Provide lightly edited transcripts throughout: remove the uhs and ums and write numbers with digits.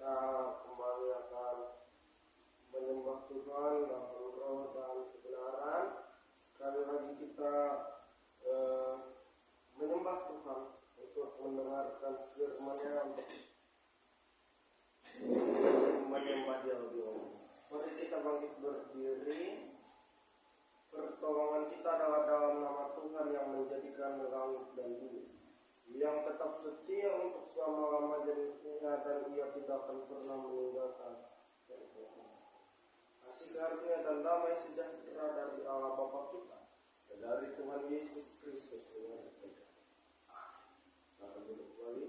kita kembali akan menyembah Tuhan dalam roh dan kebenaran. Sekali lagi kita menyembah Tuhan untuk mendengarkan firman-Nya, untuk menyembah Dia lebih lagi. Mari kita bangkit berdiri. Pertolongan kita adalah dalam nama Tuhan yang menjadikan langit dan bumi, yang tetap setia untuk selama-lamanya, dan Ia tidak akan pernah meninggalkan. Kasih karunia dan damai sejahtera dari Allah Bapa kita dan dari Tuhan Yesus Kristus menyertai kita. Akan duduk kembali.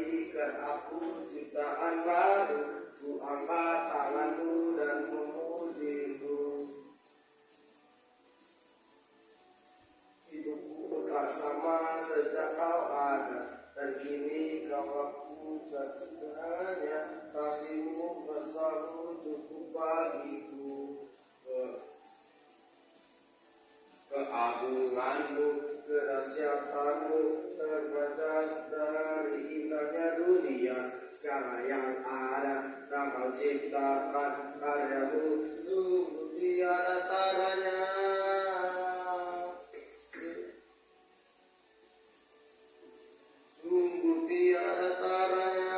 jadikan aku ciptaan baru. Ku angkat tanganku dan memujimu. Hidupku tak sama sejak kau ada, dan kini kau aku satu-satunya. Kasihmu bersamaku cukup bagiku. Keagunganmu, kedahsyatanmu terpancar dari indahnya dunia. Segala yang ada yang kau ciptakan, karyamu sungguh tiada taranya. Sungguh tiada taranya.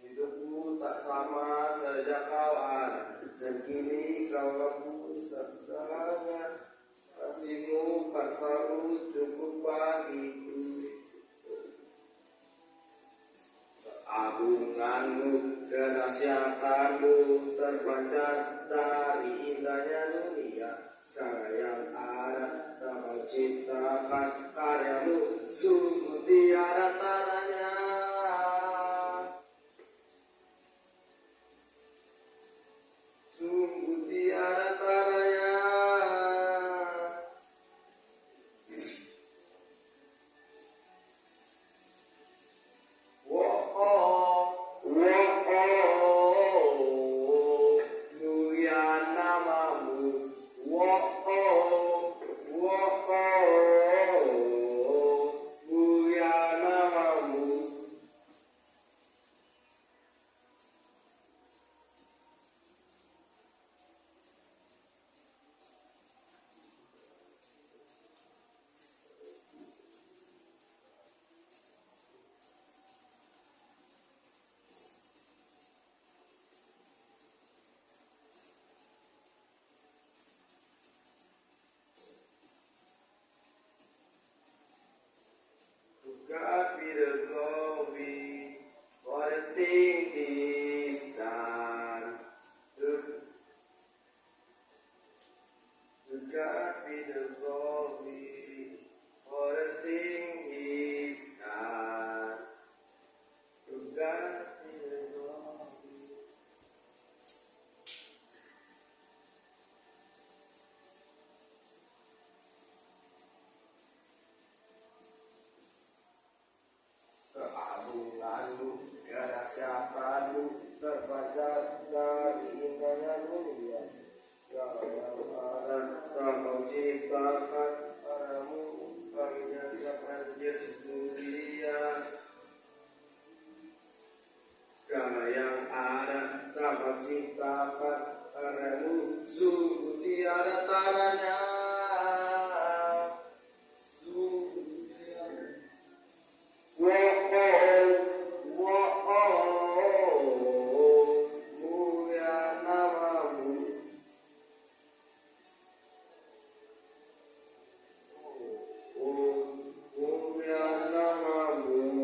Hidupku tak sama sejak kau ada, dan kini kau aku satu-satunya. Kasihmu kan selalu cukup bagiku. Keagunganmu, kedahsyatanmu terpancar dari indahnya dunia. Segala yang ada yang kau ciptakan, karyamu sungguh tiada taranya. Sungguh tiada taranya. Mulia namamu. Mulia namamu. To God be the glory for the thing He's done. To God be the glory for the thing He's done. To God be the glory. Keagunganmu, kedahsyatanmu terpancar dari indahnya dunia. Segala yang ada yang kau ciptakan, padamu kami nyatakan Yesus mulia. Segala yang ada yang kau ciptakan, padamu sungguh tiada taranya. Sungguh tiada. Mulia namamu. Mulia namamu.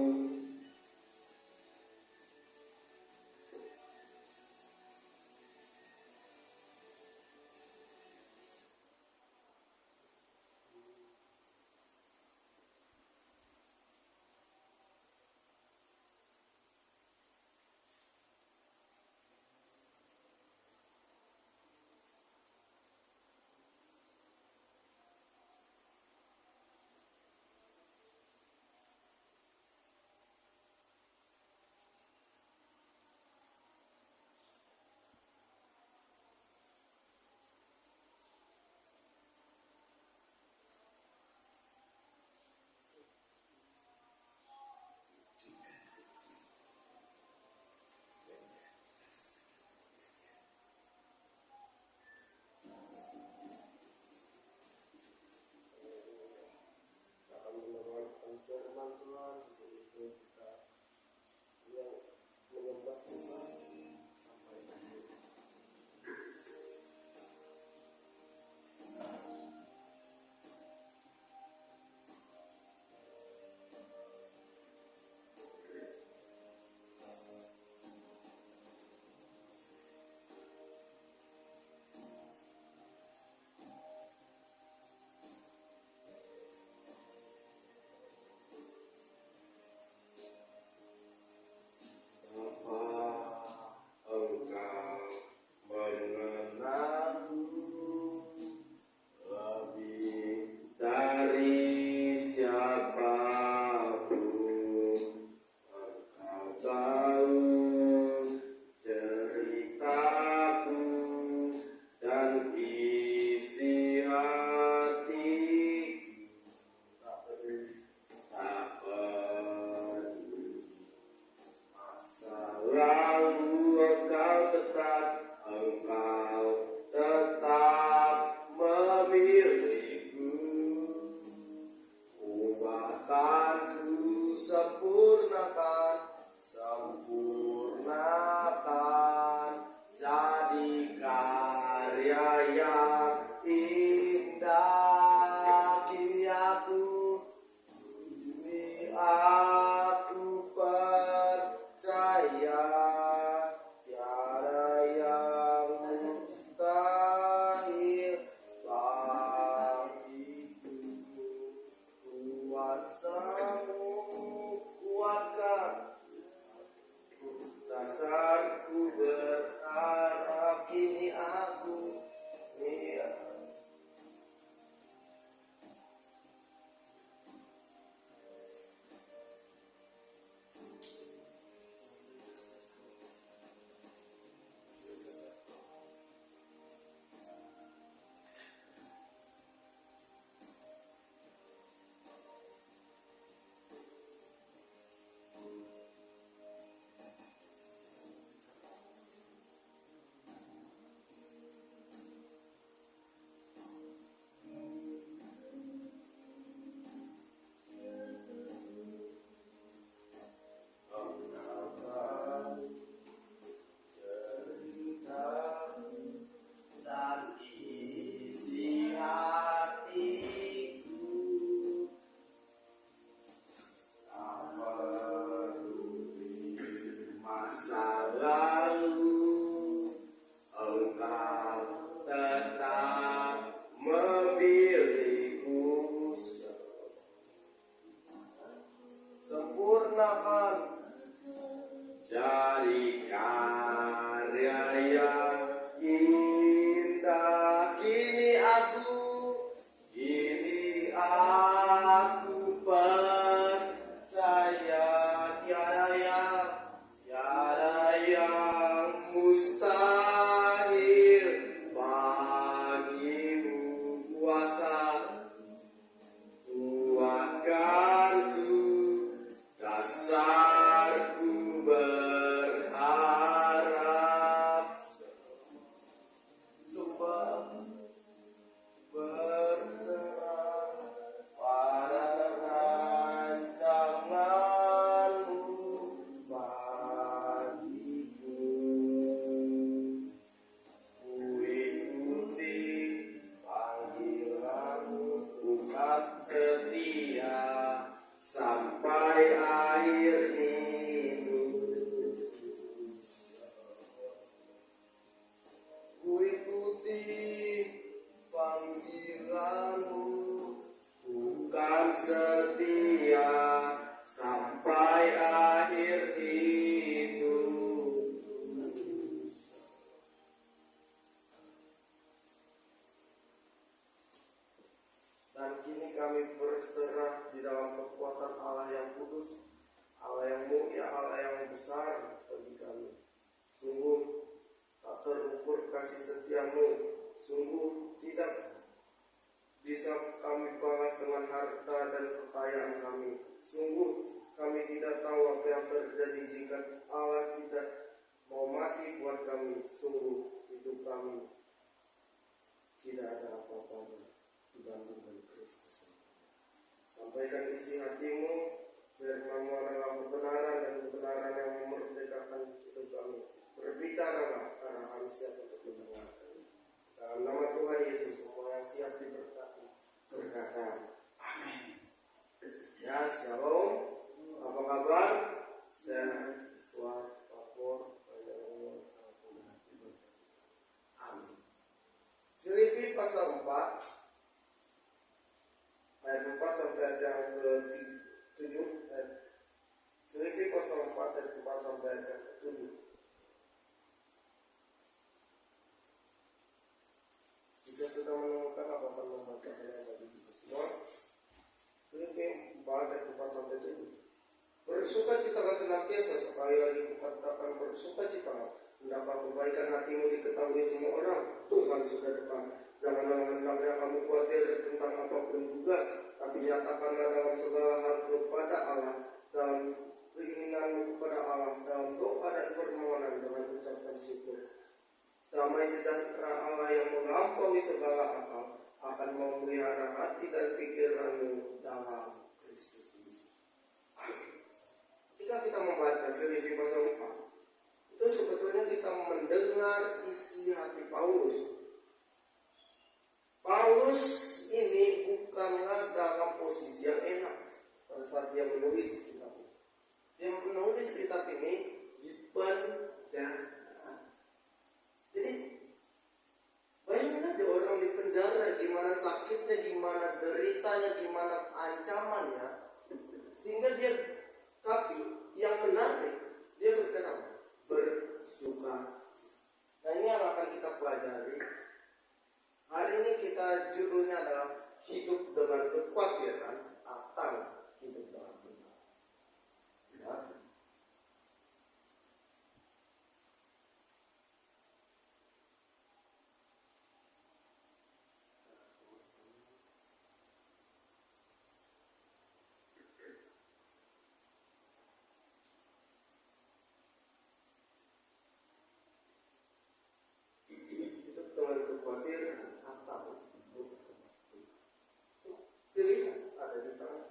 kini kami berserah di dalam kekuatan Allah yang kudus, Allah yang mulia, Allah yang besar bagi kami. Sungguh tak terukur kasih setiamu, sungguh tidak bisa kami balas dengan harta dan kekayaan kami. Sungguh kami tidak tahu apa yang terjadi jika Allah tidak mau mati buat kami. Sungguh hidup kami tidak ada apa-apanya dibandingkan Kristus. Sampaikan isi hatimu, firman-Mu adalah kebenaran dan kebenaran yang memerdekakan hidup kami. Berbicaralah karena kami siap untuk mendengarkan. Dalam nama Tuhan Yesus, semua yang siap diberkati berkata amin. Ya, shalom. Apa kabar? Sehat, kuat, makmur, panjang umur, amin. Filipi pasal 4 ayat 4 sampai ayat yang ke-7. Filipi pasal 4 ayat 4 sampai ayat yang ke-7. Jika sudah menemukan apa akan membaca bagi kita semua. Filipi 4 ayat 4 sampai 7. Bersukacitalah senantiasa, sekali lagi kukatakan bersukacitalah. Hendaklah kebaikan hatimu diketahui semua orang. Tuhan sudah dekat. Janganlah hendaknya kamu khawatir tentang apapun juga, tapi nyatakanlah dalam segala hal kepada Allah, dalam keinginanmu kepada Allah, dalam doa dan permohonan dengan ucapan syukur. Damai sejahtera Allah yang melampaui segala akal akan memelihara hati dan pikiranmu dalam Kristus Yesus. Ketika kita membaca Filipi pasal 4, itu sebetulnya kita mendengar isi hati Paulus. Paulus ini bukanlah dalam posisi yang enak pada saat dia menulis kitab ini. Dia menulis kitab ini di penjara. Jadi bayangin aja orang di penjara, gimana sakitnya, gimana deritanya, gimana ancamannya, sehingga dia, tapi yang menarik, dia berkata bersuka. Nah, ini yang akan kita pelajari. Hari ini kita judulnya adalah hidup dengan kekhawatiran atau hidup dengan benar. Ya. Hidup dengan kekhawatiran atau pilihan ada di tangan.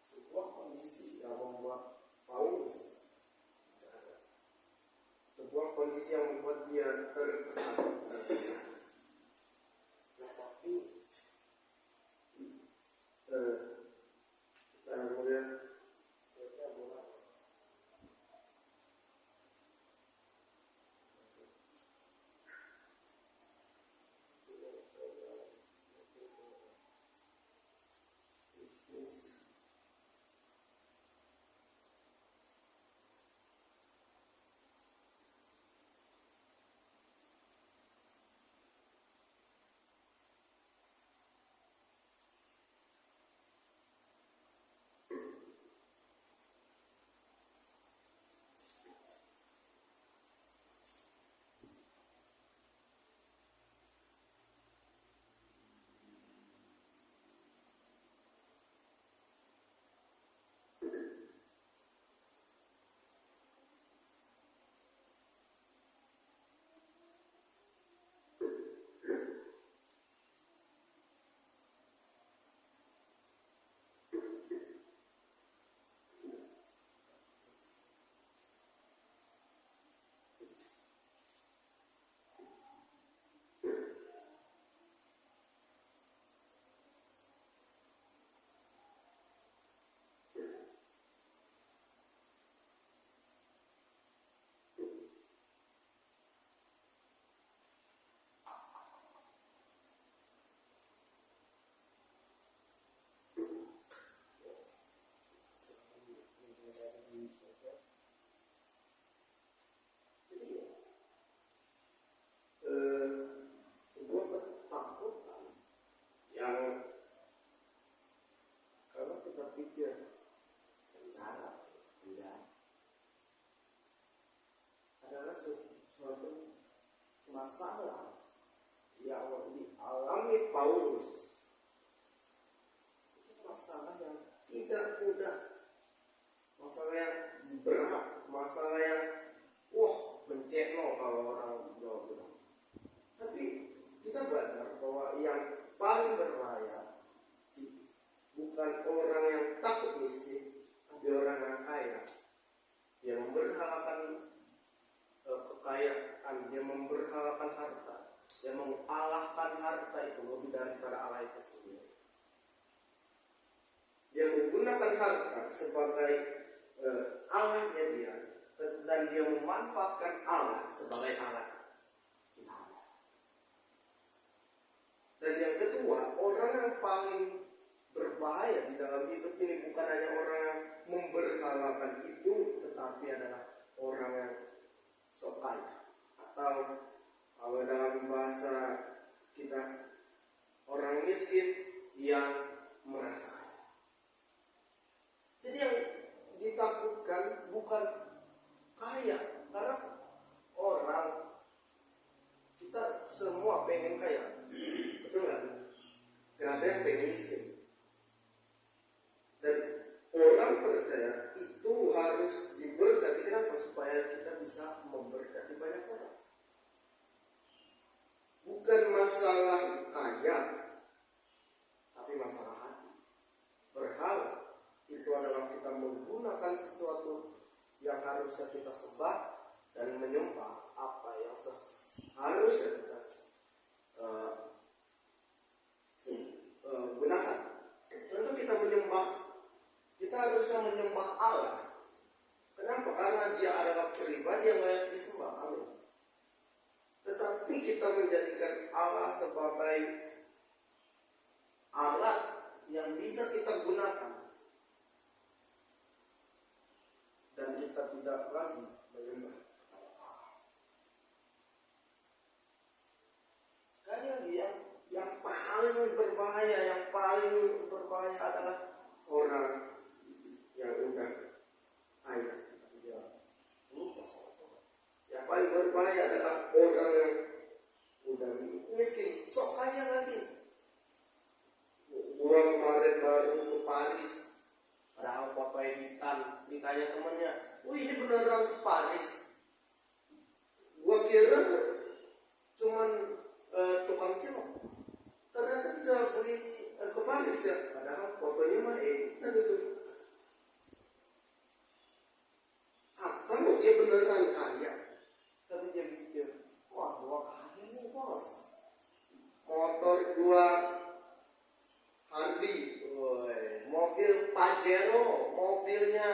Sebuah kondisi yang membuat Paulus bicara. Sebuah kondisi yang membuat dia tertekan. Nah, tapi kita melihat suatu masalah yang dialami Paulus. Itu masalah yang tidak mudah, masalah yang berat, masalah yang benceno kalau orang Jawa bilang. Tapi kita belajar bahwa yang paling berbahaya bukan orang yang takut miskin, tapi orang yang kaya. Dia memberhalakan kekayaan, dia memberhalakan harta, dia mengalahkan harta itu lebih daripada Allah itu sendiri. Dia menggunakan harta sebagai Allahnya dia, dan dia memanfaatkan Allah sebagai alat. Dan yang kedua, orang yang paling berbahaya di dalam hidup ini bukan hanya orang yang memberhalakan itu, tetapi adalah orang yang sok kaya, atau kalau dalam bahasa kita, orang miskin yang merasa kaya. Jadi yang ditakutkan bukan kaya, karena orang kita semua pengen kaya, betul nggak? Gak ada yang pengen miskin. Dan orang percaya itu harus diberkati. Kenapa? Supaya kita bisa memberkati banyak orang. Bukan masalah kaya, tapi masalah hati. Berhala itu adalah kita menggunakan sesuatu yang harusnya kita sembah dan menyembah apa yang harusnya kita gunakan. Tentu kita menyembah, kita harusnya menyembah Allah. Kenapa? Karena dia adalah pribadi yang layak disembah. Amin. Tetapi kita menjadikan Allah sebagai alat yang bisa kita gunakan, dan kita tidak lagi menyembah Allah. Sekali lagi, yang paling berbahaya adalah orang yang udah kaya tapi dia lupa sama Tuhan. Yang paling berbahaya adalah orang yang udah miskin, sok kaya lagi. Gua kemarin baru ke Paris, padahal papai ditanya temannya, ini beneran ke Paris? Gua kira cuman tukang cilok, ternyata bisa pergi ke Paris ya. Padahal fotonya mah editan itu. Atau dia beneran kaya, tapi dia pikir, gua kaya nih bos, motor gua Harley, mobil Pajero, mobilnya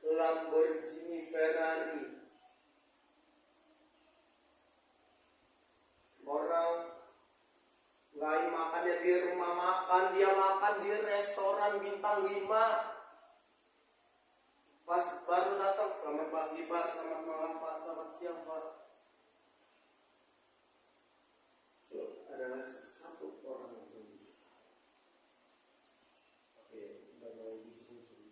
Lamborghini Ferrari. Orang lain makannya di rumah makan, dia makan di restoran bintang 5. Pas baru datang, selamat pagi Pak, selamat malam Pak, selamat siang Pak. Itu adalah satu orang yang tinggi. Oke, kita mulai diskusi.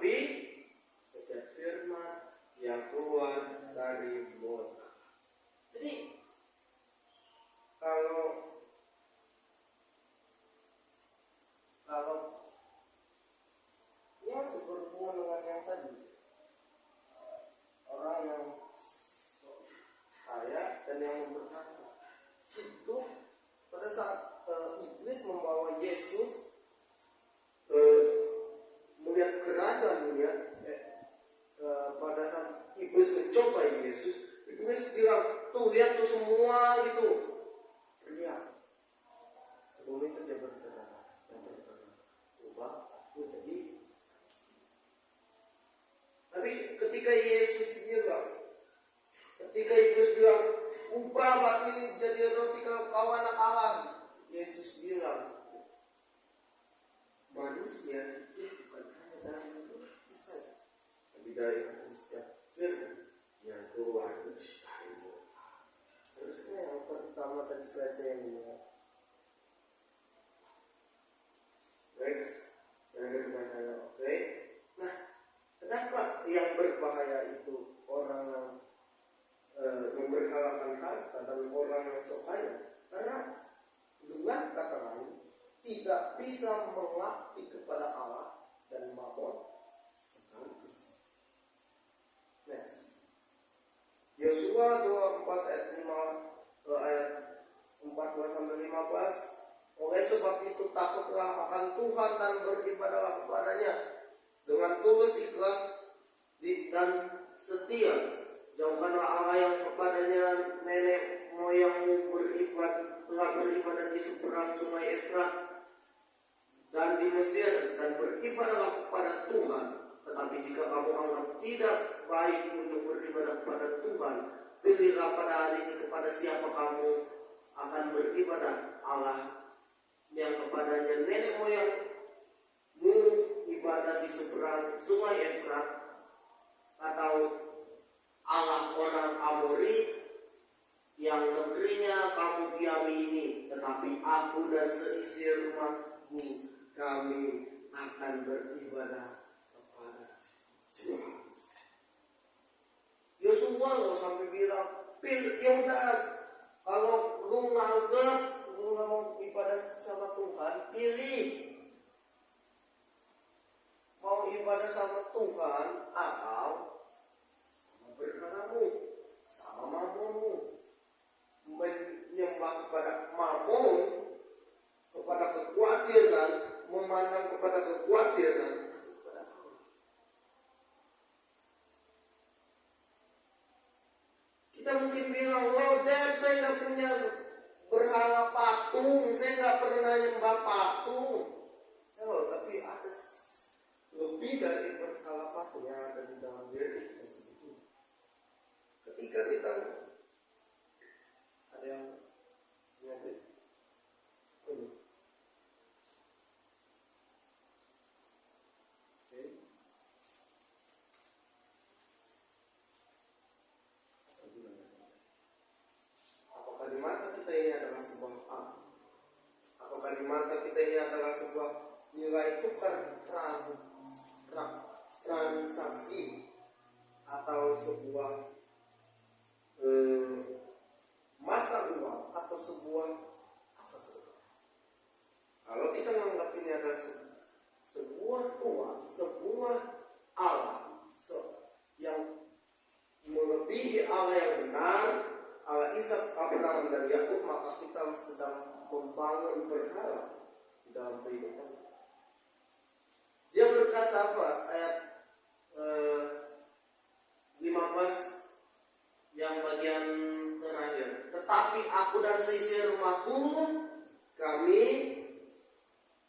tetapi setiap firman yang keluar dari mulut Allah. Jadi kalau yang berhubungan dengan yang tadi, orang yang kaya dan yang berkata itu pada saat iblis membawa Yesus melihat kerajaan dunia, pada saat iblis mencoba Yesus, iblis bilang, tuh lihat tuh semua gitu, lihat. Sebelum itu dia berkata, coba aku jadi. Tapi ketika Yesus bilang, ketika iblis bilang, ubah batu ini jadi roti kau anak Allah, Yesus bilang, manusia itu bukan hanya dari roti saja, tapi dari setiap firman yang keluar dari mulut. Terusnya yang pertama tadi saja yang bilang, yang berbahaya, oke? Nah, kenapa yang berbahaya itu orang yang memberhalakan harta dan orang yang sok kaya? Karena dengan kata lain tidak bisa mengabdi kepada Allah dan Mammon sekaligus. Next. Yosua 24 ayat 5 ayat 14 sampai 15. Oleh sebab itu takutlah akan Tuhan dan beribadahlah kepadanya dengan tulus, ikhlas dan setia. Jauhkanlah Allah yang kepadanya nenek moyangmu telah beribadah di seberang sungai Efrat dan di Mesir, dan beribadahlah kepada Tuhan. Tetapi jika kamu anggap tidak baik untuk beribadah kepada Tuhan, pilihlah pada hari ini kepada siapa kamu akan beribadah. Allah yang kepadanya nenek moyangmu ibadah di seberang sungai Efrat, atau Allah orang Amori yang negerinya kamu diami ini. Tetapi aku dan seisi rumahku, kami akan beribadah kepada Tuhan. Yosua loh sampai bilang, ya udah, kalau lu nganggap lu mau ibadah sama Tuhan, pilih mau ibadah sama Tuhan atau sama berhalamu, sama mamonmu. Menyembah kepada mamon, kepada kekhawatiran, memandang kepada kekhawatiran, kepada Allah. Kita mungkin bilang, oh Dan, saya nggak punya berhala patung, saya nggak pernah nyembah patung. Oh, tapi ada lebih dari berhala patung yang ada di dalam diri kita sebetulnya. Ketika kita ada yang nyebut ini, apakah di mata kita ini adalah sebuah apa? Apakah di mata kita ini adalah sebuah nilai tukar transaksi atau sebuah mata uang atau sebuah apa saja? Kalau kita menganggap ini adalah sebuah uang, sebuah alam yang melebihi Allah yang benar, Allah Ishak, Abraham dan Yakub, maka kita sedang membangun berhala di dalam kehidupan. Dia berkata apa? Ayat 15 yang bagian terakhir. Tetapi aku dan seisi rumahku, kami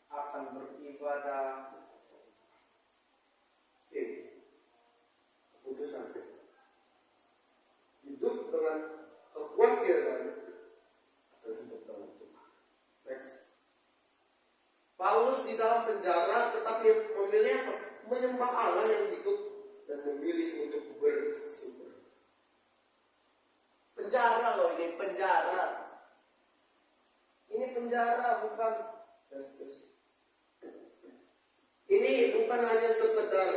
akan beribadah. Keputusan hidup dengan kekhawatiran atau hidup dengan Tuhan. Next. Paulus di dalam penjara tetapi memilih apa? Menyembah Allah yang hidup dan memilih untuk bersyukur. Penjara loh, ini penjara. Ini penjara bukan. Ini bukan hanya sekedar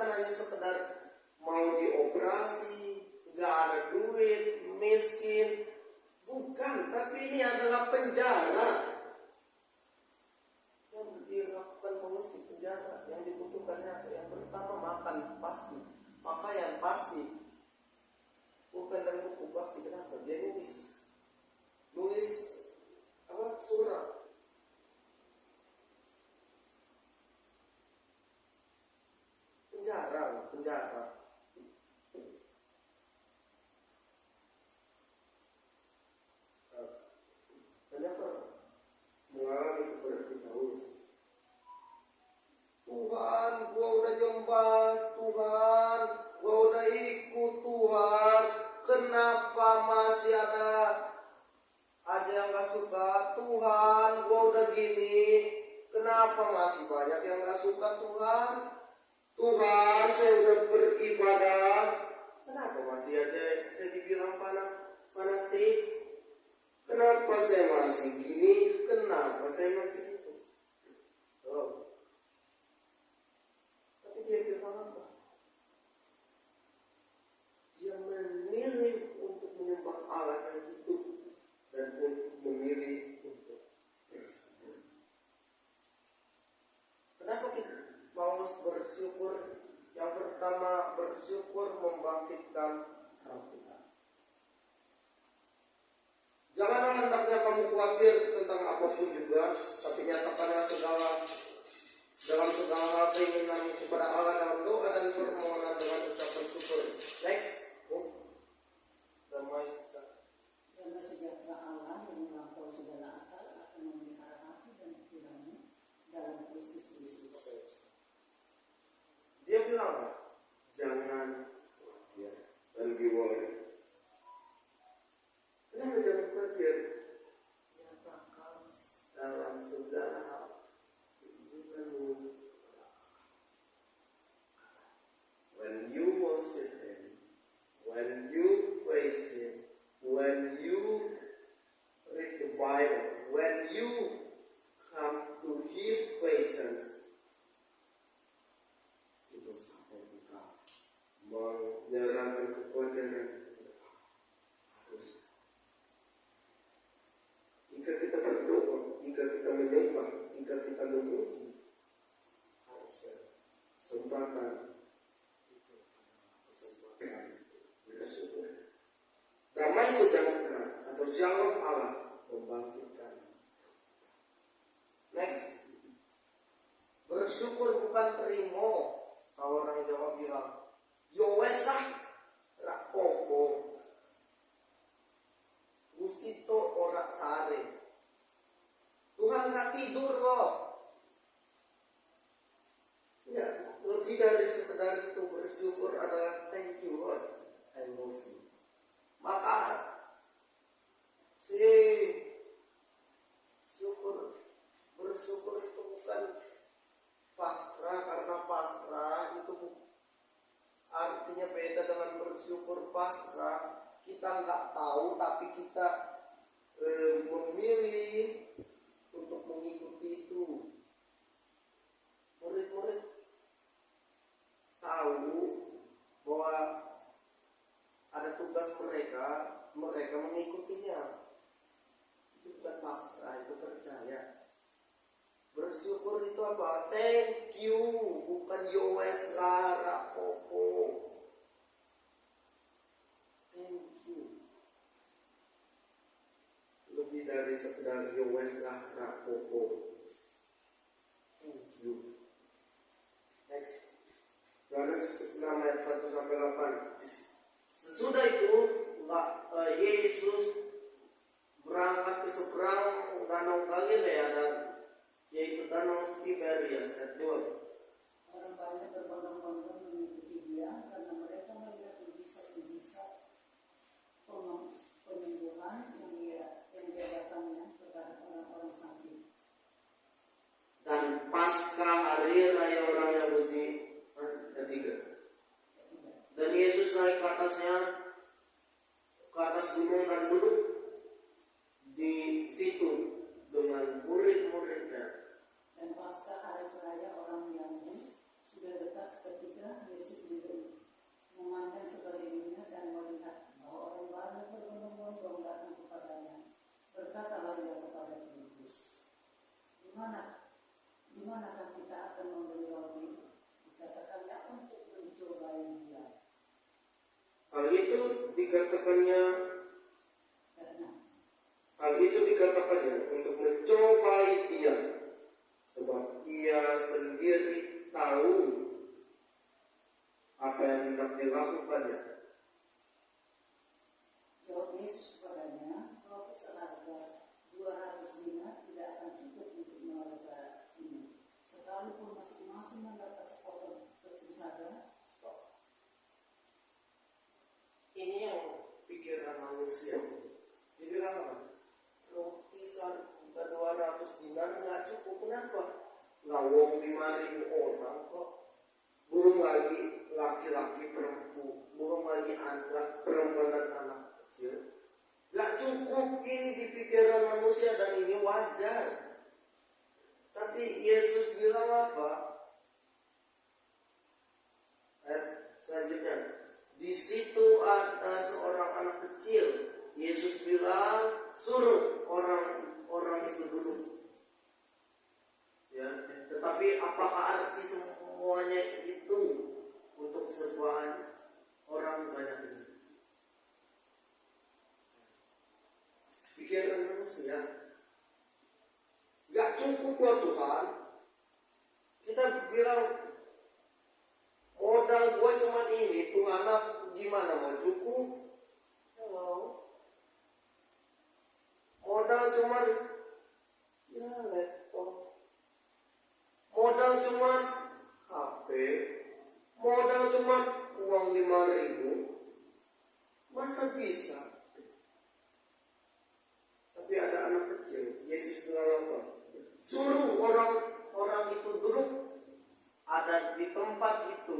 hanya sekedar mau dioperasi, nggak ada duit, miskin. Bukan, tapi ini adalah penjara. Yang dilakukan pengurus di penjara, yang dibutuhkannya yang pertama makan pasti, pakaian pasti, bukan dan buku pasti. Kenapa? Dia nulis apa? Surat. Penjara. Kenapa mengalami seperti Paulus? Tuhan, gua udah nyembah, Tuhan, gua udah ikut, Tuhan. Kenapa masih ada aja yang gak suka? Tuhan, gua udah gini, kenapa masih banyak yang gak suka, Tuhan? Tuhan, saya udah beribadah, kenapa masih aja saya dibilang fanatik? Kenapa saya masih gini? Kenapa saya masih itu? Oh. Tapi dia bilang apa? Dia memilih untuk menyembah Allah yang hidup dan untuk memilih untuk bersyukur. Kenapa kita Paulus bersyukur? Yang pertama, bersyukur membangkitkan roh kita. Janganlah hendaknya kamu khawatir tentang apapun juga, tapi nyatakanlah dalam segala hal keinginan kepada Allah dalam doa dan permohonan dengan ucapan syukur. Next. Damai sejahtera Allah yang melampaui segala akal akan memelihara hati dan pikiranmu dalam Kristus Yesus. Dia bilang, jangan khawatir, don't be worried. Kenapa jangan khawatir? Nyatakan dalam segala hal keinginanmu. When you worship Him, when you praise Him, when you read the Bible, when you come to His presence, itu sampai buka menyerahkan kekhawatiran. Jika kita berdoa, jika kita menyembah, jika kita memuji, harusnya kesempatan bersyukur. Damai sejahtera atau shalom Allah membangkitkan. Next, bersyukur bukan terima. Kalau orang Jawa bilang, yo wes lah, rak popo. Gusti to ora sare. Tuhan gak tidur loh. Ya, lebih dari sekedar itu bersyukur adalah thank you Lord, I love you. Maka bersyukur itu bukan pasrah, karena pasrah itu artinya beda dengan bersyukur. Pasrah kita nggak tahu, tapi kita memilih untuk mengikuti itu. Murid-murid tahu bahwa ada tugas mereka mengikutinya. Itu bukan pasrah, itu percaya. Bersyukur itu apa? Thank you, bukan yowes lara popo. Lebih dari sekedar yowes lah rapopo. Thank you. Next, Yohanes 6 ayat 1-8. Sesudah itu Yesus berangkat ke seberang danau Galilea, dan yaitu danau Tiberias. Ayat 2. Orang banyak berbondong-bondong mengikuti Dia karena mereka melihat mujizat-mujizat penyembuhan yang diadakannya kepada orang-orang sakit. Dan pasca hari raya orang Yahudi ketiga. Dan Yesus naik ke atas gunung dan duduk di situ dengan murid-muridnya. Dan pasca hari raya orang Yahudi sudah dekat ketika Yesus itu dikatakannya untuk mencobai dia, sebab ia sendiri tahu apa yang hendak dilakukannya. Jawab Yesus kepadanya, roti seharga 200 dinar tidak akan cukup untuk mereka ini, sekalipun masing-masing mendapat sepotong kecil saja. Ini yang pikiran manusia. Dia bilang apa? Roti seharga 200 dinar nggak cukup. Kenapa? Lawong 5.000 orang kok. Belum lagi laki-laki perempuan, belum lagi anak perempuan dan anak kecil. Nggak cukup ini di pikiran manusia dan ini wajar. Tapi Yesus bilang apa? Selanjutnya, di situ ada seorang anak kecil. Yesus bilang, suruh orang itu duduk. Ya, tetapi apakah arti semuanya itu untuk sebuah orang sebanyak ini? Pikiran manusia. Gak cukup buat Tuhan. Kita bilang modal gua cuma ini, Tuhan gimana mau cukup? Hello. Modal cuma ya laptop. Modal cuma HP. Modal cuma uang 5.000. Masa bisa? Tapi ada anak kecil. Yesus bilang apa? Suruh orang itu duduk. Ada di tempat itu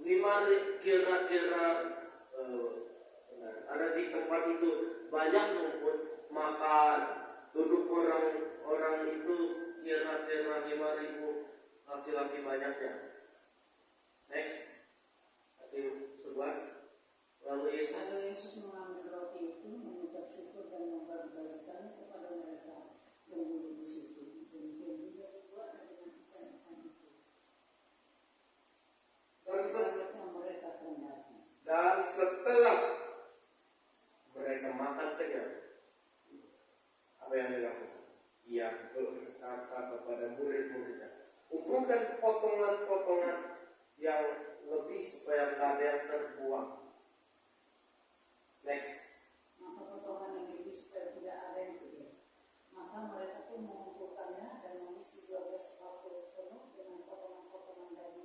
5 kira-kira ada di tempat itu banyak rumput, makan, duduk orang itu kira-kira 5.000 laki-laki banyaknya. Next, ayat 11. Lalu Yesus mengambil roti itu, mengucap syukur dan membagikannya kepada mereka yang duduk di situ. Demikian juga dibuat dengan ikan-ikan itu. Dan setelah mereka makan kenyang, apa yang dilakukan? Ia berkata kepada murid-muridnya, kumpulkan potongan-potongan yang lebih supaya nggak ada yang terbuang. Next. Maka potongan yang lebih supaya tidak ada yang kecil. Maka mereka pun mengumpulkannya dan mengisi 12 bakul penuh dengan potongan-potongan dari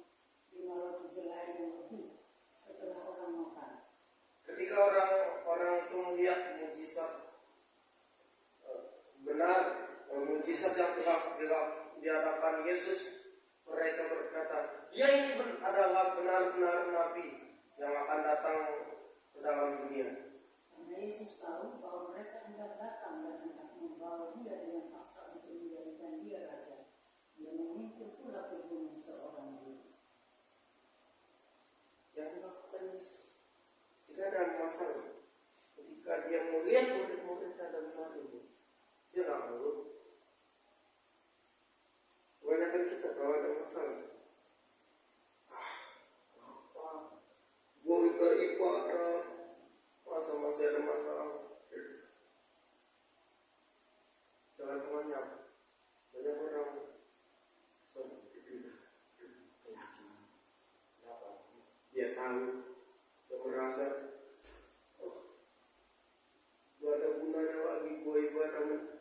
5 roti jelai yang lebih setelah orang makan. Ketika orang itu melihat mujizat benar, mujizat yang telah diadakan Yesus, mereka berkata, dia ini adalah benar-benar nabi yang akan datang ke dalam dunia. Karena Yesus tahu bahwa mereka hendak datang dan hendak membawa dia dengan paksa untuk menjadikan dia raja. Dia memimpin pula ke gunung seorang diri. Yang dilakukan Yesus jika ada masalah, ketika dia melihat murid-murid ada benar itu, dia nggak malu. Kebanyakan kita kalau ada masalah, apa? Gue udah ibadah, masa masih ada masalah. Jangan banyak orang keyakinan. Dia tahu, dia merasa, oh, gak ada gunanya lagi gue ibadah.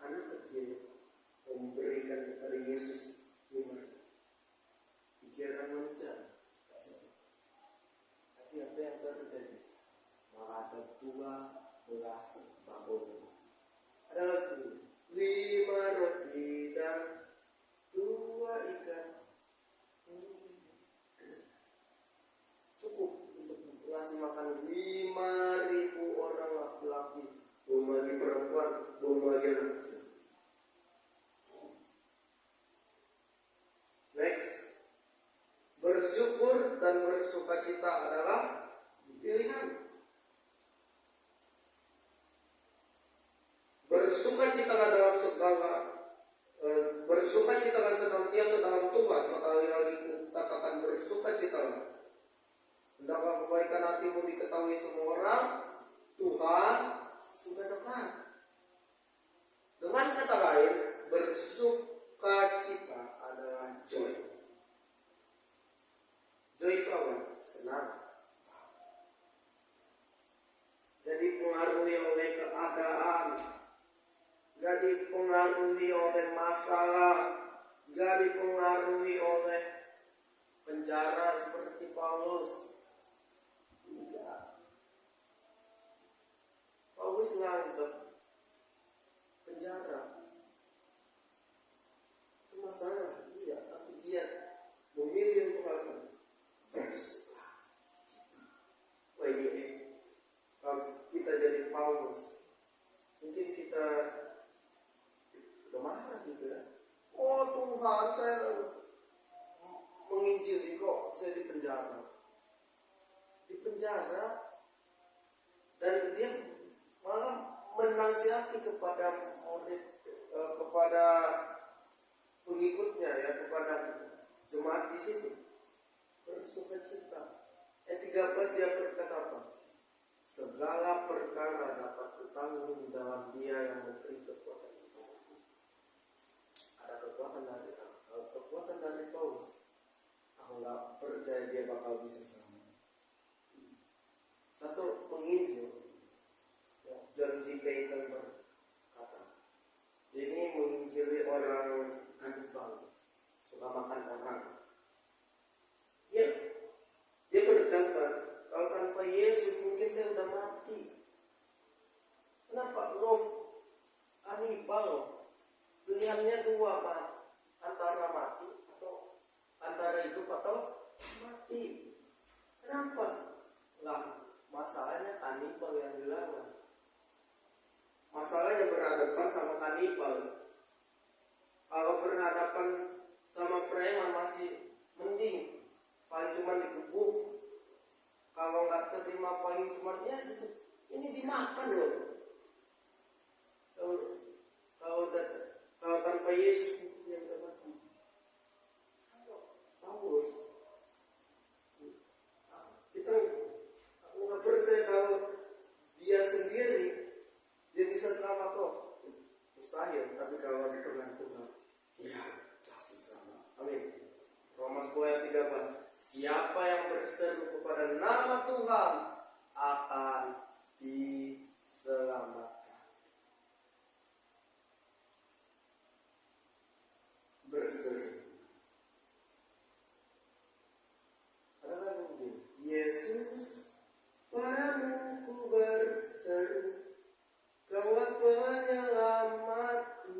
Anak kecil memberikan kepada Yesus iman. Pikiran manusia. Tapi apa yang terjadi? Malah ada 12 bakul. Ada lagi 5 roti dan 2 ikan. Cukup untuk ngasih makan 5.000 orang laki-laki, belum lagi perempuan, belum lagi anak kecil. Next, bersyukur dan bersukacita adalah pilihan. Bersukacitalah dalam segala, bersukacitalah senantiasa dalam Tuhan. hatimu diketahui semua orang, Tuhan sudah dekat. Dengan kata lain, bersukacita adalah joy. Joy itu apa? Senang. Jadi dipengaruhi oleh keadaan, gak dipengaruhi oleh masalah, gak dipengaruhi oleh penjara seperti Paulus. Enggak. Paulus menganggap penjara itu masalah, iya, tapi dia memilih untuk apa? Bersuka. Wah ini kalau kita jadi Paulus, mungkin kita udah marah gitu ya. Oh Tuhan, saya menginjili kok, saya di penjara. Di penjara, dan dia malah menasihati kepada murid, kepada pengikutnya ya, kepada jemaat di situ, bersukacita. 13 dia berkata apa? Segala perkara dapat kutanggung dalam Dia yang memberi kekuatan. Ada kekuatan dari Allah. Kalau kekuatan dari Paulus, aku nggak percaya dia bakal bisa sama. Satu penginjil, ya, John G. Paton berkata, ini menginjili orang kanibal, suka makan orang. Dia berkata, kalau tanpa Yesus mungkin saya udah mati. Kenapa? Lo kanibal, pilihannya dua, antara mati atau antara hidup atau mati. Kenapa? Lah, masalahnya kanibal yang dilawan. Masalahnya berhadapan sama kanibal. Kalau berhadapan sama preman masih mending, paling cuma digebuk. Kalau nggak terima paling cuma ya gitu. Ini dimakan loh. Kalau tanpa Yesus yang udah mati. Paulus, kita nggak percaya kalau dia sendiri dia bisa selamat kok. Mustahil. Tapi kalau di tangan Tuhan, ya pasti selamat. Amin. Roma 10 ayat 13. Siapa yang berseru kepada nama Tuhan akan diselamatkan. Berseru. Ada lagu begini. Yesus, padamu ku berseru, Kaulah penyelamatku,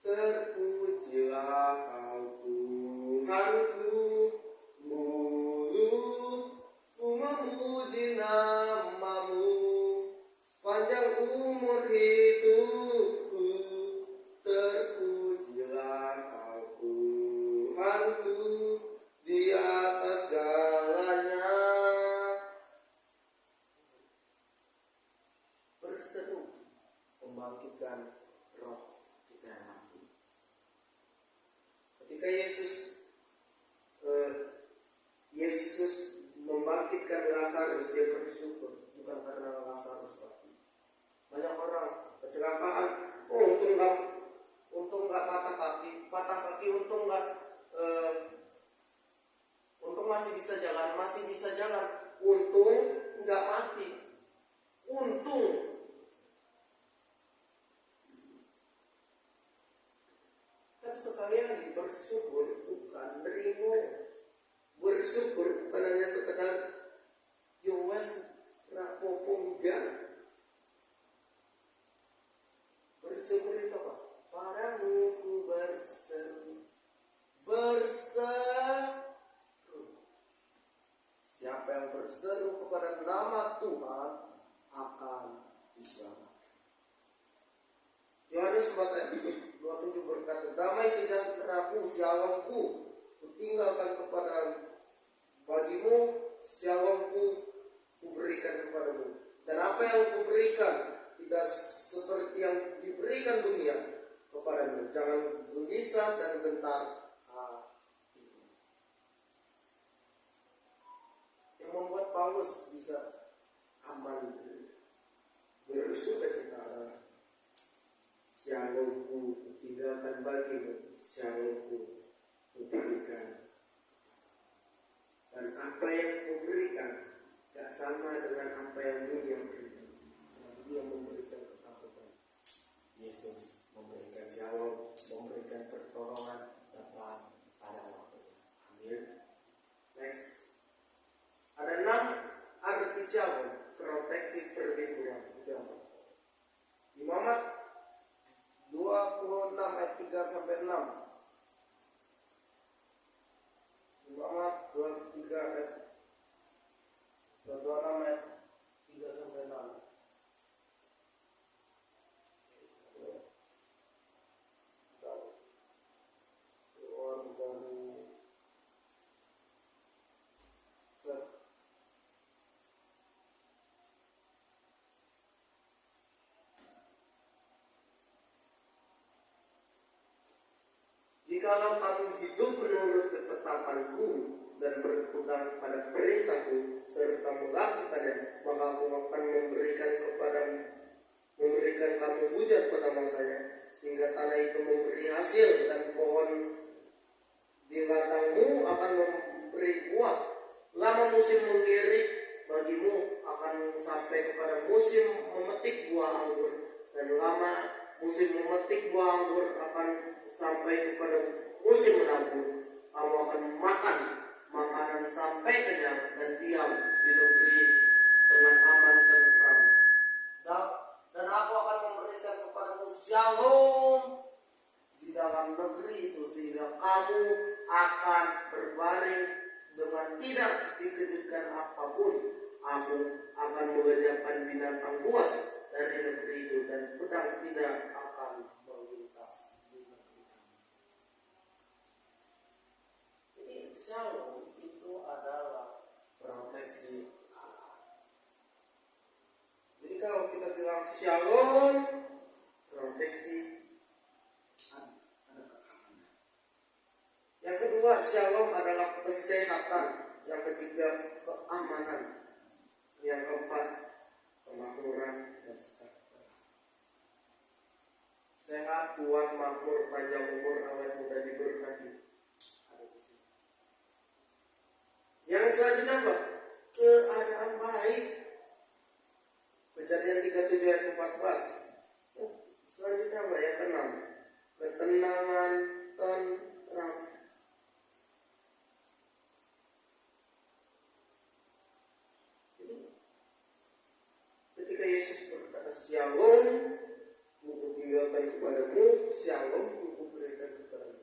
terpujilah Kau Tuhanku. Mulutku memuji namamu sepanjang umur hidupku, terpujilah Kau Tuhanku di atas segalanya. Berseru membangkitkan roh kita yang mati. Ketika Yesus membangkitkan Lazarus, dia bersyukur bukan karena Lazarus mati. Banyak orang kecelakaan, oh untung nggak patah kaki, untung masih bisa jalan, untung nggak mati, untung. Tapi sekali lagi bersyukur bukan nerimo. Bersyukur bukan hanya sekedar yowes rapopo, enggak. Bersyukur itu apa? Padamu ku berseru. Siapa yang berseru kepada nama Tuhan akan diselamatkan. Yohanes 4 ayat 27 berkata, damai sejahteraku, shalomku, kutinggalkan kepada bagimu, shalomku kuberikan kepadamu. Dan apa yang kuberikan tidak seperti yang diberikan dunia kepadamu. Jangan gelisah dan gentar hati. Yang membuat Paulus Paulus bisa aman bersukacita adalah shalomku tinggalkan bagimu, shalomku kuberikan. Dan apa yang kuberikan gak sama dengan apa yang dunia berikan. Dunia memberikan ketakutan, Yesus memberikan shalom, memberikan pertolongan dapat pada waktunya. Amin. Next, ada 6 arti shalom, proteksi perlindungan. Imamat 26 ayat 3 sampai 6. Imamat 23 ayat 26 ayat 3 sampai 6. Jikalau kamu hidup menurut ketetapanku dan berpegang pada perintahku serta melakukannya, maka aku akan memberikan kamu hujan pada masanya, sehingga tanah itu memberi hasil dan pohon di ladangmu akan memberi buah. Lama musim menggiring bagimu akan sampai kepada musim memetik buah anggur, dan lama musim memetik buah anggur akan sampai kepada musim menabur. Kamu akan makan makanan sampai kenyang dan diam di negeri dengan aman dan tentram. Dan aku akan memberikan kepadamu shalom di dalam negeri itu, sehingga kamu akan berbaring dengan tidak dikejutkan apapun. Aku akan melenyapkan binatang buas dari negeri itu, dan pedang tidak akan melintas di negeri kamu. Jadi shalom itu adalah proteksi Allah. Jadi kalau kita bilang shalom, proteksi, ada keamanan. Yang kedua, shalom adalah kesehatan. Yang ketiga, keamanan. Yang keempat, kemakmuran dan sejahtera. Sehat, kuat, makmur, panjang umur, awet muda, diberkati. Ada di sini. Yang selanjutnya apa? Keadaan baik. Kejadian 37 ayat 14. Selanjutnya apa? Yang keenam, ketenangan tentram. Ketika Yesus berkata shalom, ku tinggalkan kepadamu, shalom ku berikan kepadamu.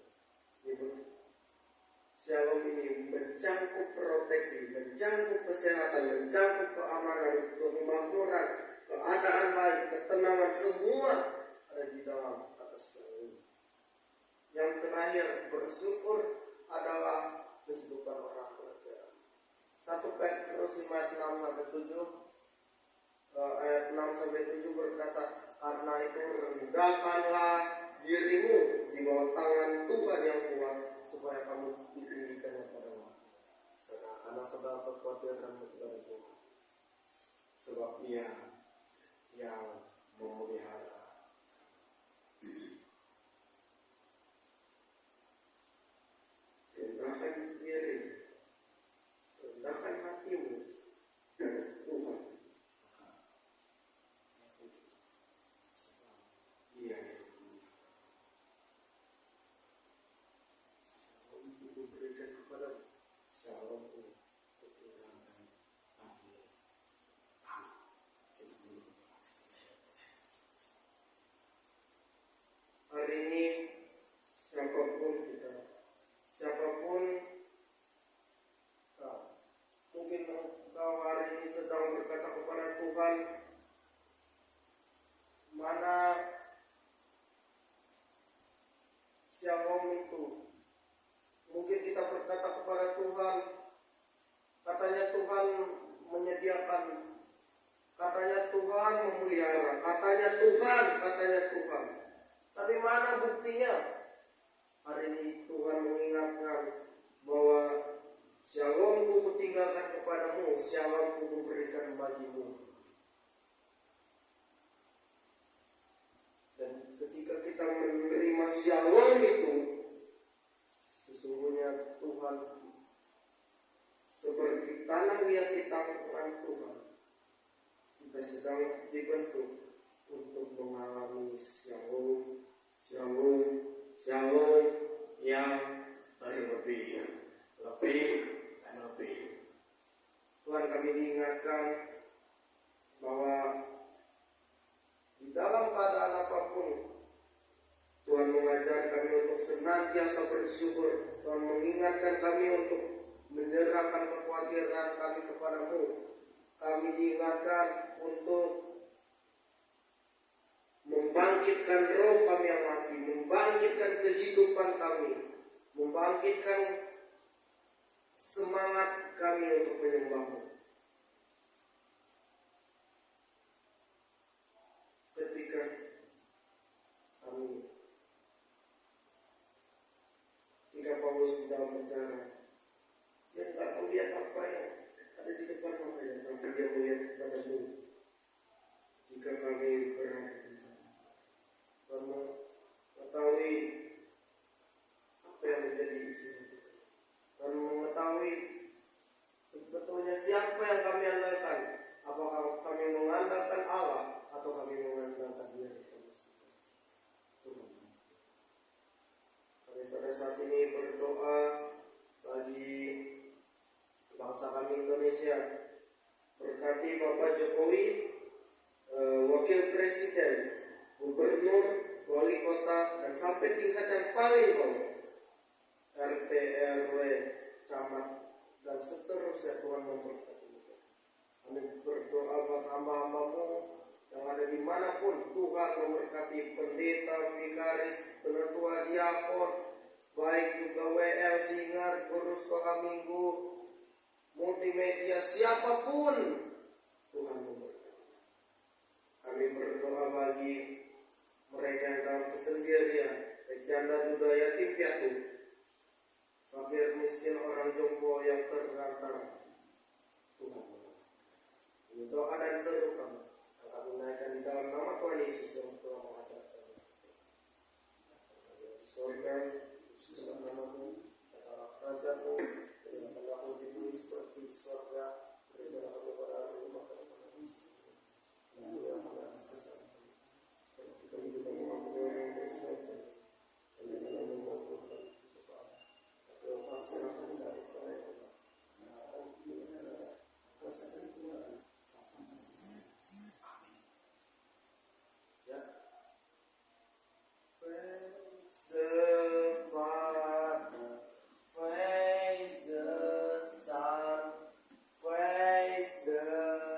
Shalom ini mencangkup proteksi, mencangkup kesehatan, mencangkup keamanan, kemakmuran, keadaan baik, ketenangan, semua ada di dalam kata shalom. Yang terakhir, bersyukur adalah kehidupan orang percaya. 1 Petrus 5 ayat 6 sampai 7. Ayat 6 sampai 7 berkata, karena itu rendahkanlah dirimu di bawah tangan Tuhan yang kuat, supaya kamu ditinggikan pada waktu. Karena segala kekhawatiran kepada Tuhan, sebab Ia yang memelihara. Rendahkan diri, rendahkan hatimu dan Tuhan. Hari ini siapapun kita, siapapun mungkin engkau hari ini sedang berkata kepada Tuhan, mana shalom itu? Mungkin kita berkata kepada Tuhan, katanya Tuhan menyediakan, katanya Tuhan memelihara, katanya Tuhan. Tapi mana buktinya? Hari ini Tuhan mengingatkan bahwa shalomku kutinggalkan kepadamu, sialanku kuberikan bagimu. Dan ketika kita menerima sialan itu, sesungguhnya Tuhan seperti tanah yang ditanggungan Tuhan, kita sedang dibentuk untuk mengalami shalom yang berlebih, lebih dan lebih. Tuhan, kami diingatkan bahwa di dalam keadaan apapun Tuhan mengajar kami untuk senantiasa bersyukur. Tuhan mengingatkan kami untuk menyerahkan kekhawatiran kami kepadamu. Kami diingatkan untuk membangkitkan roh kami yang mati, membangkitkan kehidupan kami, membangkitkan semangat kami untuk menyembahmu. Ketika Paulus di dalam penjara, dia tidak melihat apa yang ada di depan matanya, tapi dia melihat padamu. Jika kami berada di sana, kamu mengetahui apa yang menjadi isi hati, dan mengetahui sebetulnya siapa yang kami andalkan. Apakah kami mengandalkan Allah atau kami mengandalkan diri kami sendiri? Tuhan, kami pada saat ini berdoa bagi bangsa kami Indonesia. Berkati Bapak Jokowi, Wakil Presiden, Gubernur, Wali Kota, dan sampai tingkat yang paling bawah, RT, RW, camat, dan seterusnya. Tuhan memberkati mereka. Kami berdoa buat hamba-hambamu yang ada dimanapun. Tuhan memberkati pendeta, vikaris, penetua, diakon, baik juga WL, Singar, guru sekolah minggu, multimedia, siapapun. Tuhan memberkati. Kami berdoa bagi mereka yang dalam kesendirian, janda, duda, yatim piatu, fakir miskin, orang jompo yang terlantar. Tuhan, ini doa dan seru kami yang kami naikkan di dalam nama Tuhan Yesus yang telah mengajarkan. Sorga, segala namamu, katalah kerajaanmu, dengan pendapat di bumi seperti di sorga. Berikanlah kami pada hari ini makan kepada kami, yang akan besar. Seperti kami juga mengampuni orang yang berdosa, dan jangan membawa kami ke cobaan, tapi lepaskanlah kami dari bahaya. Kuasa dan Tuhan sama-sama. Amin. Ya. Praise the Father, praise the Son, praise the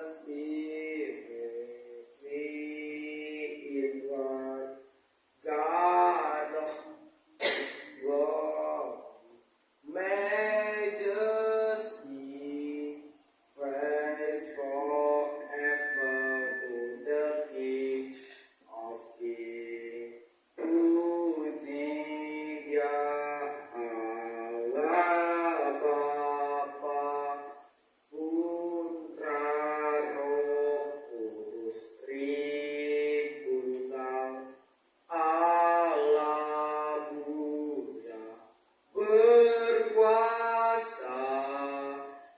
Spirit, three in one, God of glory, majesty, praise forever to the King of Kings. Puji Dia Allah Bapa, Putra, Roh Kudus, Tribunal, Allah Mulia, berkuasa.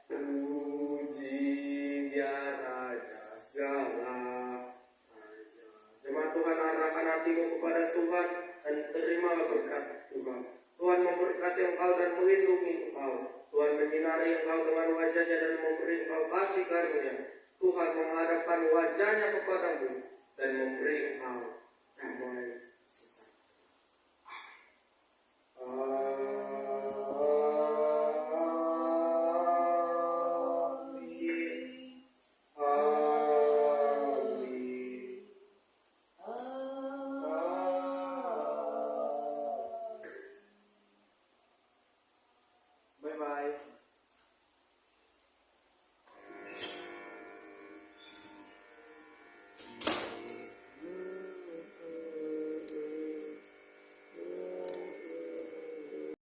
Puji Dia Raja segala raja. Jemaat Tuhan, arahkan hatimu kepada Tuhan dan terimalah berkat Tuhan. Tuhan memberkati engkau dan melindungi engkau. Tuhan menyinari engkau dengan wajahnya dan memberi engkau kasih karunia. Tuhan menghadapkan wajahnya kepadamu dan memberi engkau damai